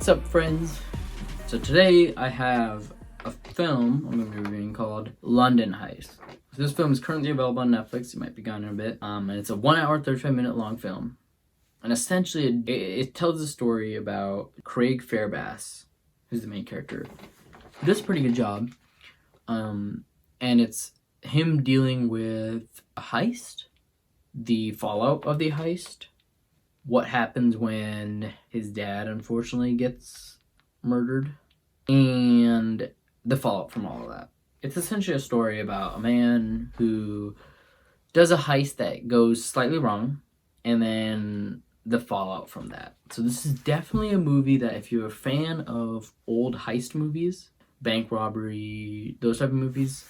What's up, friends? So today I have a film I'm going to be reviewing called London Heist. So this film is currently available on Netflix. It might be gone in a bit. And it's a 1 hour, 35-minute long film. And essentially it tells a story about Craig Fairbass, who's the main character. He does a pretty good job. And it's him dealing with a heist, the fallout of the heist, what happens when his dad unfortunately gets murdered, and the fallout from all of that. It's essentially a story about a man who does a heist that goes slightly wrong, and then the fallout from that. So this is definitely a movie that if you're a fan of old heist movies, bank robbery, those type of movies,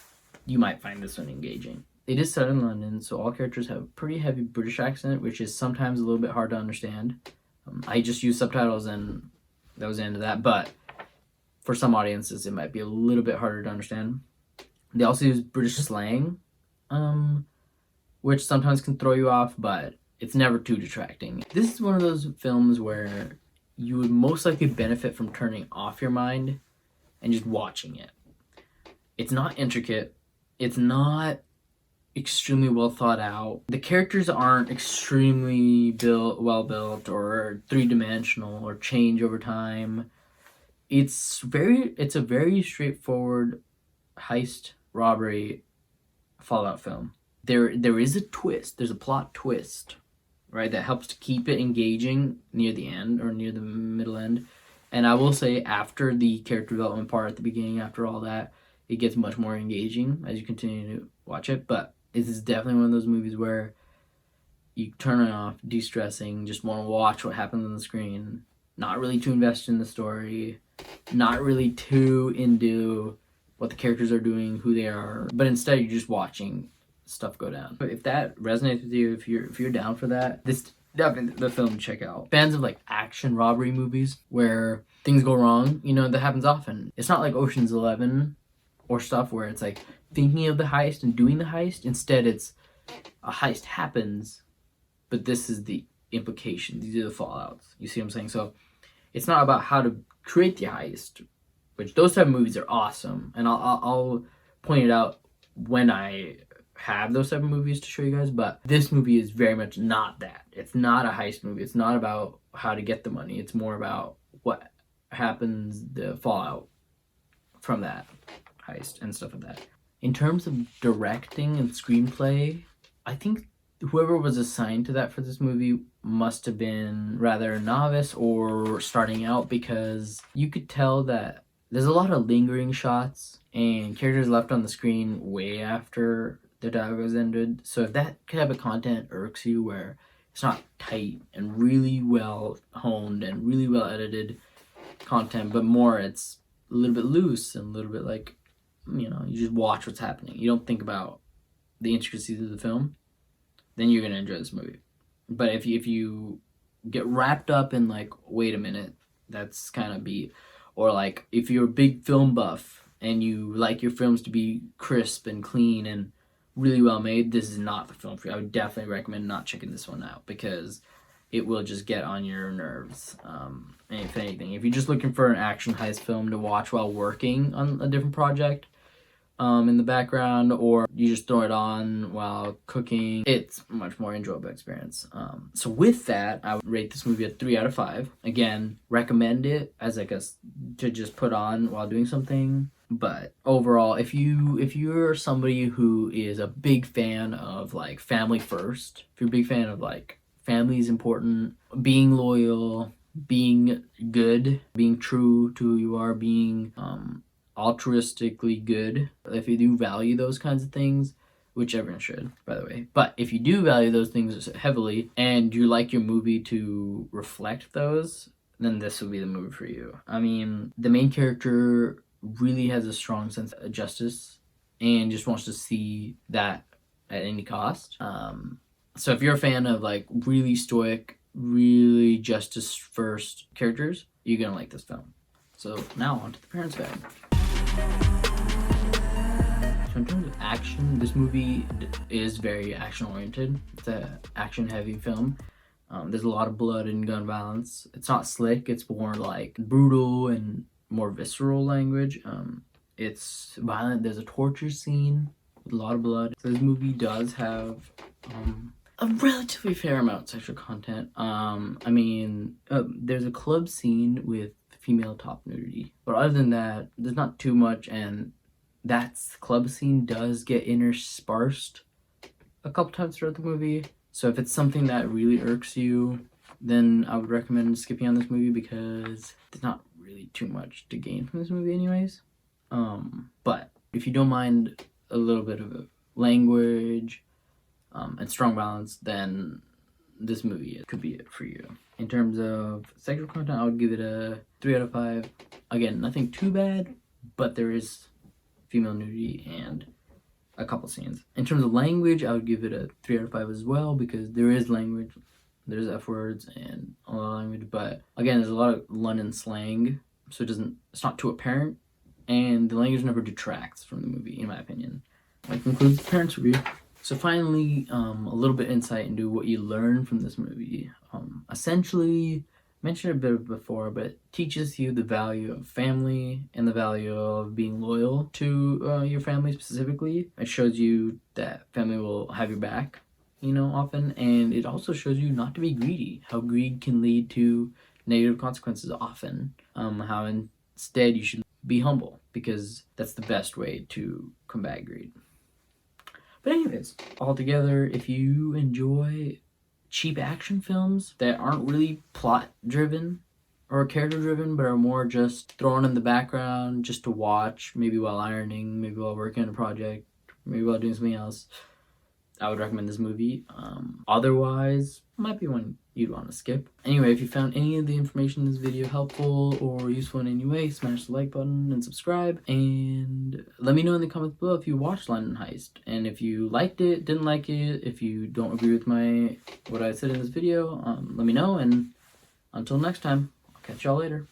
you might find this one engaging. It is set in London, so all characters have a pretty heavy British accent, which is sometimes a little bit hard to understand. I just use subtitles and that was the end of that, but for some audiences it might be a little bit harder to understand. They also use British slang, which sometimes can throw you off, but it's never too detracting. This is one of those films where you would most likely benefit from turning off your mind and just watching it. It's not intricate. It's not extremely well thought out. The characters aren't extremely well built or three-dimensional or change over time. It's a very straightforward heist, robbery, fallout film. There is a twist. There's a plot twist, right, that helps to keep it engaging near the end or near the middle end. And I will say, after the character development part at the beginning, after all that, it gets much more engaging as you continue to watch it. But it is definitely one of those movies where you turn it off, de-stressing, just want to watch what happens on the screen, not really too invested in the story, not really too into what the characters are doing, who they are, but instead you're just watching stuff go down. But if that resonates with you, if you're down for that, this definitely the film to check out. Fans of like action robbery movies where things go wrong, that happens often. It's not like Ocean's 11 or stuff where it's like thinking of the heist and doing the heist. Instead, it's a heist happens, but this is the implication. These are the fallouts. You see what I'm saying? So it's not about how to create the heist, which those type of movies are awesome, and I'll point it out when I have those type of movies to show you guys. But this movie is very much not that. It's not a heist movie. It's not about how to get the money. It's more about what happens, the fallout from that heist and stuff like that. In terms of directing and screenplay, I think whoever was assigned to that for this movie must have been rather novice or starting out, because you could tell that there's a lot of lingering shots and characters left on the screen way after the dialogue was ended. So if that type of content irks you, where it's not tight and really well honed and really well edited content, but more it's a little bit loose and a little bit like, you just watch what's happening, you don't think about the intricacies of the film, then you're gonna enjoy this movie. But if you get wrapped up in like, wait a minute, that's kind of beat, or like if you're a big film buff and you like your films to be crisp and clean and really well made, this is not the film for you. I would definitely recommend not checking this one out, because it will just get on your nerves. And if anything, if you're just looking for an action heist film to watch while working on a different project in the background, or you just throw it on while cooking, it's a much more enjoyable experience. So with that, I would rate this movie a 3 out of 5. Again, recommend it as like to just put on while doing something. But overall, if you're somebody who is a big fan of like family first, if you're a big fan of like family is important, being loyal, being good, being true to who you are, being altruistically good, if you do value those kinds of things, which everyone should, by the way, but if you do value those things heavily and you like your movie to reflect those, then this will be the movie for you. I mean, the main character really has a strong sense of justice and just wants to see that at any cost. So if you're a fan of like really stoic, really justice first characters, you're gonna like this film. So now on to the parents' guide. So in terms of action, this movie is very action oriented. It's an action heavy film. There's a lot of blood and gun violence. It's not slick, it's more like brutal and more visceral language. It's violent. There's a torture scene with a lot of blood. So this movie does have a relatively fair amount of sexual content. There's a club scene with female top nudity, but other than that, there's not too much, and that club scene does get interspersed a couple times throughout the movie. So if it's something that really irks you, then I would recommend skipping on this movie because there's not really too much to gain from this movie anyways. But if you don't mind a little bit of language and strong violence, then this movie could be it for you. In terms of sexual content, I would give it a 3 out of 5. Again, nothing too bad, but there is female nudity and a couple scenes. In terms of language, I would give it a 3 out of 5 as well, because there is language, there's F words and a lot of language, but again, there's a lot of London slang, so it's not too apparent, and the language never detracts from the movie, in my opinion. That concludes the parents review. So finally, a little bit insight into what you learn from this movie. Essentially, mentioned a bit before, but it teaches you the value of family and the value of being loyal to your family specifically. It shows you that family will have your back, often, and it also shows you not to be greedy, how greed can lead to negative consequences often, how instead you should be humble, because that's the best way to combat greed. But anyways, altogether, if you enjoy cheap action films that aren't really plot driven or character driven, but are more just thrown in the background just to watch, maybe while ironing, maybe while working on a project, maybe while doing something else, I would recommend this movie. Otherwise, might be one you'd want to skip. Anyway, if you found any of the information in this video helpful or useful in any way, smash the like button and subscribe, and let me know in the comments below if you watched London Heist, and if you liked it, didn't like it, if you don't agree with what I said in this video, let me know, and until next time, I'll catch y'all later.